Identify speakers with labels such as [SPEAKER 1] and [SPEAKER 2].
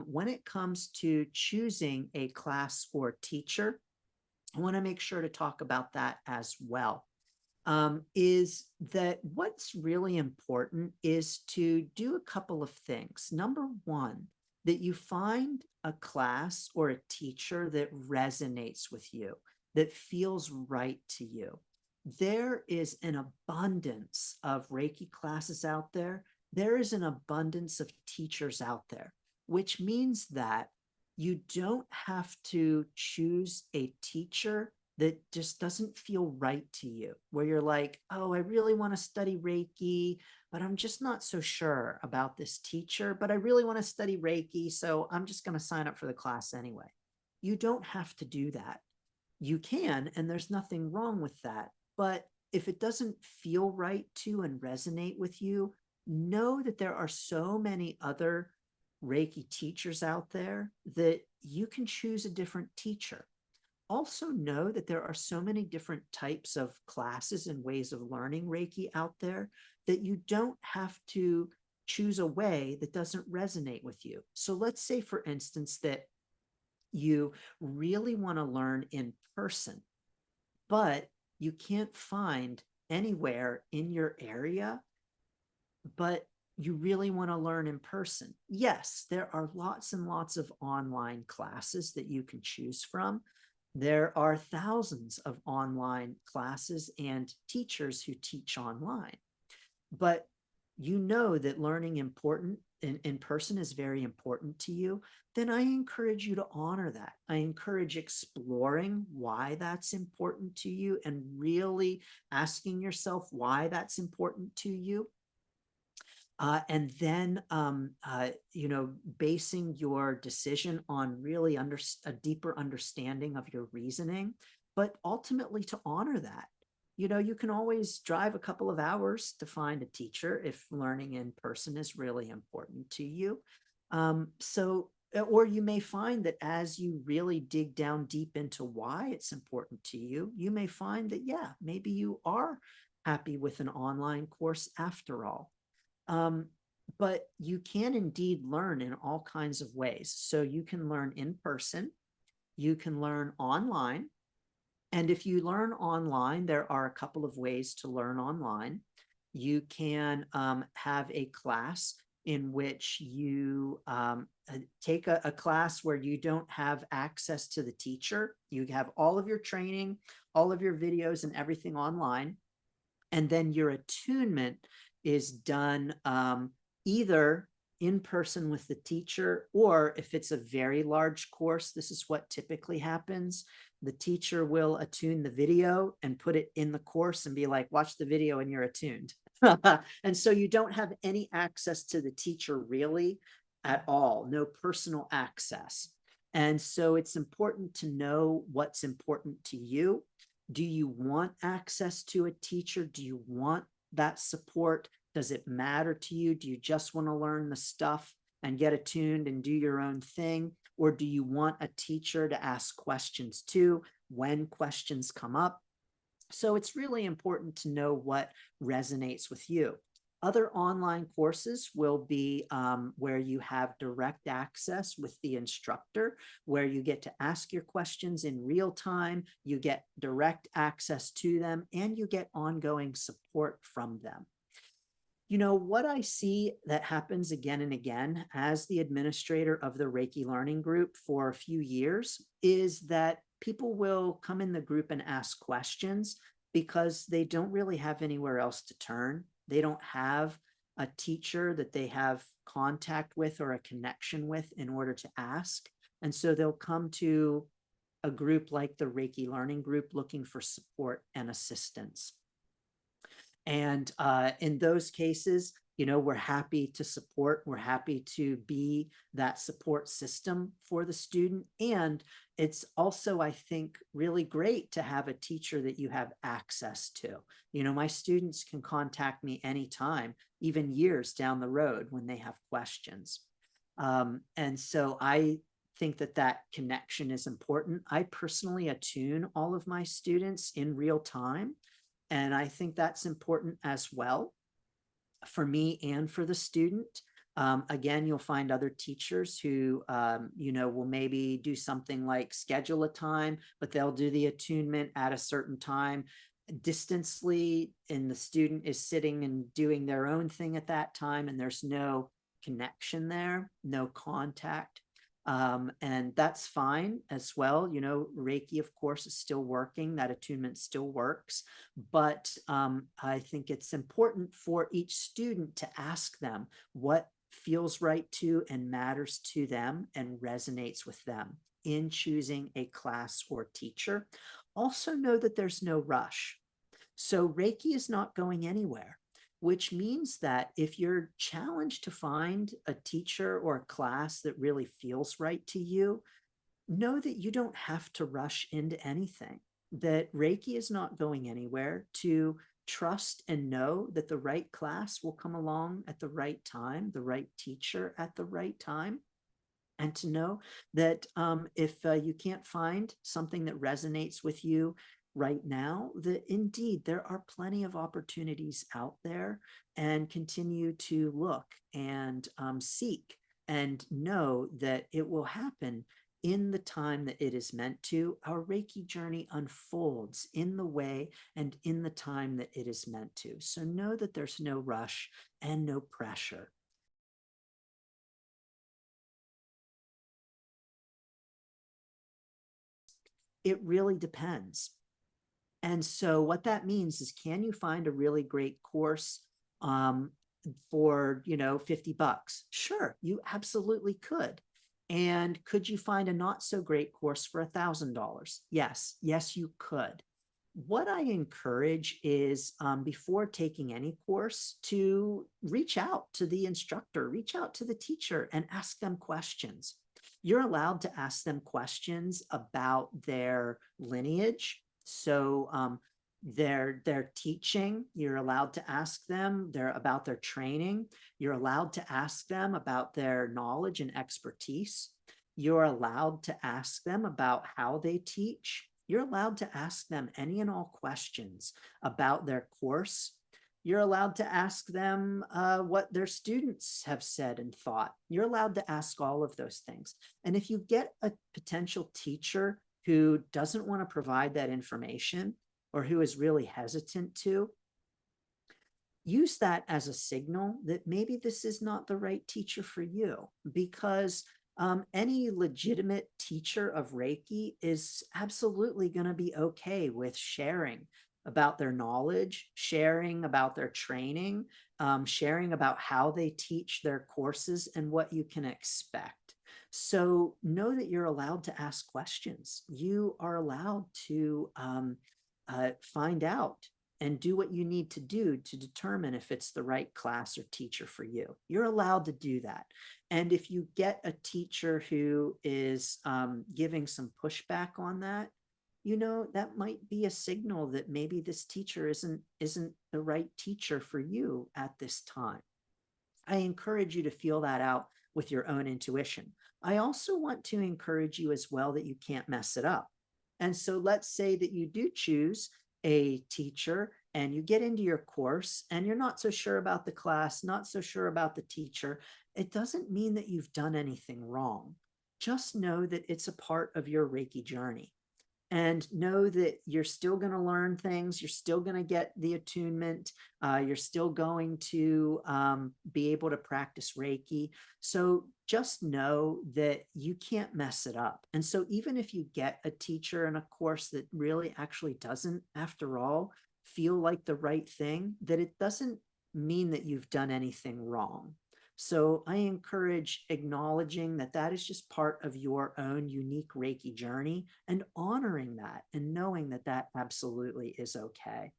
[SPEAKER 1] when it comes to choosing a class or teacher, I want to make sure to talk about that as well. Is that what's really important is to do a couple of things. Number one, that you find a class or a teacher that resonates with you, that feels right to you. There is an abundance of Reiki classes out there. There is an abundance of teachers out there, which means that you don't have to choose a teacher that just doesn't feel right to you, where you're like, oh, I really want to study Reiki, but I'm just not so sure about this teacher, but I really want to study Reiki, so I'm just going to sign up for the class anyway. You don't have to do that. You can, and there's nothing wrong with that. But if it doesn't feel right to and resonate with you, know that there are so many other Reiki teachers out there that you can choose a different teacher. Also know that there are so many different types of classes and ways of learning Reiki out there that you don't have to choose a way that doesn't resonate with you. So let's say, for instance, that you really want to learn in person, but you can't find anywhere in your area, but you really want to learn in person. Yes, there are lots and lots of online classes that you can choose from. There are thousands of online classes and teachers who teach online, but you know that learning in person is very important to you, then I encourage you to honor that. I encourage exploring why that's important to you and really asking yourself why that's important to you. And then, basing your decision on really a deeper understanding of your reasoning, but ultimately to honor that. You can always drive a couple of hours to find a teacher if learning in person is really important to you. Or you may find that as you really dig down deep into why it's important to you, you may find that, yeah, maybe you are happy with an online course after all. But you can indeed learn in all kinds of ways. So you can learn in person, you can learn online. And if you learn online, there are a couple of ways to learn online. You can have a class in which you take a class where you don't have access to the teacher. You have all of your training, all of your videos and everything online. And then your attunement is done either in person with the teacher, or if it's a very large course, this is what typically happens. The teacher will attune the video and put it in the course and be like, watch the video and you're attuned. And so you don't have any access to the teacher really at all, no personal access. And so it's important to know what's important to you. Do you want access to a teacher? Do you want that support? Does it matter to you? Do you just want to learn the stuff and get attuned and do your own thing? Or do you want a teacher to ask questions to when questions come up? So it's really important to know what resonates with you. Other online courses will be where you have direct access with the instructor, where you get to ask your questions in real time, you get direct access to them, and you get ongoing support from them. What I see that happens again and again as the administrator of the Reiki Learning Group for a few years is that people will come in the group and ask questions because they don't really have anywhere else to turn. They don't have a teacher that they have contact with or a connection with in order to ask. And so they'll come to a group like the Reiki Learning Group looking for support and assistance. And in those cases, we're happy to support, we're happy to be that support system for the student. And it's also, I think, really great to have a teacher that you have access to. My students can contact me anytime, even years down the road when they have questions. And so I think that connection is important. I personally attune all of my students in real time. And I think that's important as well for me and for the student. Again, you'll find other teachers who, will maybe do something like schedule a time, but they'll do the attunement at a certain time distantly, and the student is sitting and doing their own thing at that time, and there's no connection there, no contact. And that's fine as well. Reiki, of course, is still working. That attunement still works. But I think it's important for each student to ask them what feels right to and matters to them and resonates with them in choosing a class or teacher. Also know that there's no rush. So Reiki is not going anywhere, which means that if you're challenged to find a teacher or a class that really feels right to you, know that you don't have to rush into anything, that Reiki is not going anywhere, to trust and know that the right class will come along at the right time, the right teacher at the right time. And to know that if you can't find something that resonates with you right now, that indeed there are plenty of opportunities out there, and continue to look and seek and know that it will happen in the time that it is meant to. Our Reiki journey unfolds in the way and in the time that it is meant to. So know that there's no rush and no pressure. It really depends. And so what that means is, can you find a really great course for, $50? Sure, you absolutely could. And could you find a not so great course for $1,000? Yes, you could. What I encourage is, before taking any course, to reach out to the instructor, reach out to the teacher, and ask them questions. You're allowed to ask them questions about their lineage. So their teaching, you're allowed to ask them about their training. You're allowed to ask them about their knowledge and expertise. You're allowed to ask them about how they teach. You're allowed to ask them any and all questions about their course. You're allowed to ask them what their students have said and thought. You're allowed to ask all of those things. And if you get a potential teacher who doesn't want to provide that information, or who is really hesitant to, use that as a signal that maybe this is not the right teacher for you, because any legitimate teacher of Reiki is absolutely going to be okay with sharing about their knowledge, sharing about their training, sharing about how they teach their courses and what you can expect. So know that you're allowed to ask questions. You are allowed to find out and do what you need to do to determine if it's the right class or teacher for you. You're allowed to do that. And if you get a teacher who is giving some pushback on that, that might be a signal that maybe this teacher isn't the right teacher for you at this time. I encourage you to feel that out with your own intuition. I also want to encourage you as well that you can't mess it up. And so let's say that you do choose a teacher and you get into your course and you're not so sure about the class, not so sure about the teacher. It doesn't mean that you've done anything wrong. Just know that it's a part of your Reiki journey. And know that you're still going to learn things. You're still going to get the attunement. You're still going to be able to practice Reiki. So just know that you can't mess it up. And so even if you get a teacher and a course that really actually doesn't, after all, feel like the right thing, that it doesn't mean that you've done anything wrong. So I encourage acknowledging that that is just part of your own unique Reiki journey, and honoring that and knowing that that absolutely is okay.